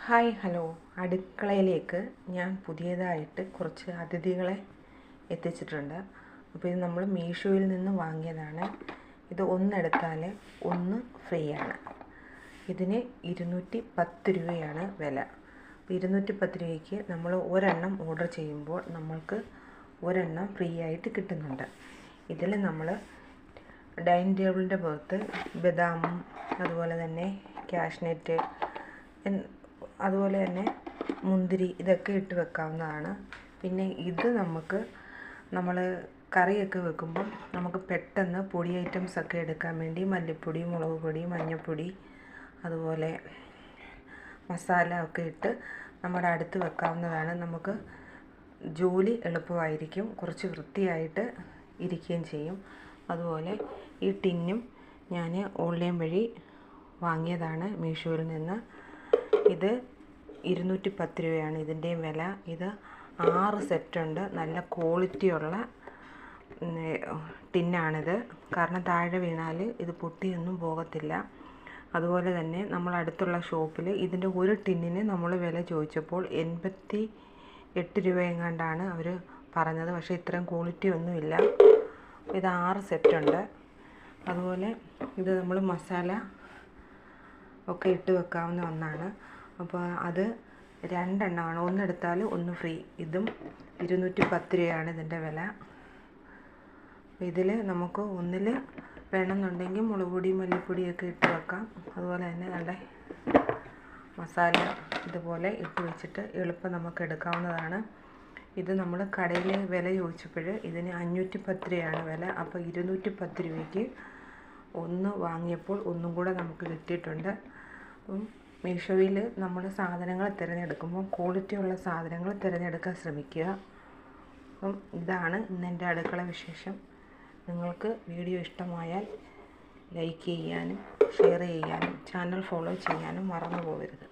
Hi hello, അടുക്കളയിലേക്ക് ഞാൻ പുതിയതായിട്ട് കുറച്ച് അതിഥികളെ എത്തിച്ചിട്ടുണ്ട്. അപ്പോൾ ഇത് നമ്മൾ മീഷോയിൽ നിന്ന് വാങ്ങിയതാണ്. ഇത് ഒന്നെടുത്താൽ ഒന്ന് ഫ്രീ ആണ്. ഇതിന് 210 രൂപയാണ് വില. 210 രൂപയ്ക്ക് നമ്മൾ ഒരെണ്ണം ഓർഡർ ചെയ്യുമ്പോൾ നമ്മൾക്ക് ഒരെണ്ണം ഫ്രീ ആയിട്ട് കിട്ടുന്നുണ്ട്. ഇതിൽ നമ്മൾ ഡൈനിങ് ടേബിളിൻ്റെ പുറത്ത് ബദാമും അതുപോലെ തന്നെ കാഷ്നട്ട് അതുപോലെ തന്നെ മുന്തിരി ഇതൊക്കെ ഇട്ട് വെക്കാവുന്നതാണ്. പിന്നെ ഇത് നമ്മൾ കറിയൊക്കെ വെക്കുമ്പോൾ നമുക്ക് പെട്ടെന്ന് പൊടി ഐറ്റംസൊക്കെ എടുക്കാൻ വേണ്ടി മല്ലിപ്പൊടി, മുളക് പൊടി, മഞ്ഞൾപ്പൊടി അതുപോലെ മസാല ഒക്കെ ഇട്ട് നമ്മുടെ അടുത്ത് വെക്കാവുന്നതാണ്. നമുക്ക് ജോലി എളുപ്പമായിരിക്കും, കുറച്ച് വൃത്തിയായിട്ട് ഇരിക്കുകയും ചെയ്യും. അതുപോലെ ഈ ടിന്നും ഞാൻ ഓൺലൈൻ വഴി വാങ്ങിയതാണ് മീഷോയിൽ നിന്ന്. ഇത് 210 രൂപയാണ് ഇതിൻ്റെയും വില. ഇത് 6 സെറ്റുണ്ട്. നല്ല ക്വാളിറ്റിയുള്ള ടിന്നാണിത്. കാരണം താഴെ വീണാൽ ഇത് പൊട്ടിയൊന്നും പോകത്തില്ല. അതുപോലെ തന്നെ നമ്മൾ അടുത്തുള്ള ഷോപ്പിൽ ഇതിൻ്റെ ഒരു ടിന്നിന് നമ്മൾ വില ചോദിച്ചപ്പോൾ 88 രൂപ എങ്ങാണ്ടാണ് അവർ പറഞ്ഞത്. പക്ഷേ ഇത്രയും ക്വാളിറ്റി ഒന്നുമില്ല. ഇത് 6 സെറ്റുണ്ട്. അതുപോലെ ഇത് നമ്മൾ മസാല ഒക്കെ ഇട്ട് വെക്കാവുന്ന ഒന്നാണ്. അപ്പോൾ അത് 2 എണ്ണമാണ്. ഒന്നെടുത്താൽ ഒന്ന് ഫ്രീ. ഇതും 210 രൂപയാണ് ഇതിൻ്റെ വില. ഇതിൽ നമുക്ക് ഒന്നിൽ വേണമെന്നുണ്ടെങ്കിൽ മുളക് പൊടി, മല്ലിപ്പൊടിയൊക്കെ ഇട്ട് വെക്കാം. അതുപോലെ തന്നെ നല്ല മസാല ഇതുപോലെ ഇട്ട് വെച്ചിട്ട് എളുപ്പം നമുക്ക് എടുക്കാവുന്നതാണ്. ഇത് നമ്മൾ കടയിൽ വില ചോദിച്ചപ്പോൾ ഇതിന് 510 രൂപയാണ് വില. അപ്പോൾ 210 രൂപയ്ക്ക് ഒന്ന് വാങ്ങിയപ്പോൾ ഒന്നും കൂടെ നമുക്ക് കിട്ടിയിട്ടുണ്ട്. മീഷോയിൽ നമ്മൾ സാധനങ്ങൾ തിരഞ്ഞെടുക്കുമ്പോൾ ക്വാളിറ്റിയുള്ള സാധനങ്ങൾ തിരഞ്ഞെടുക്കാൻ ശ്രമിക്കുക. അപ്പം ഇതാണ് ഇന്നെൻ്റെ അടുക്കള വിശേഷം. നിങ്ങൾക്ക് വീഡിയോ ഇഷ്ടമായാൽ ലൈക്ക് ചെയ്യാനും ഷെയർ ചെയ്യാനും ചാനൽ ഫോളോ ചെയ്യാനും മറന്നു പോകരുത്.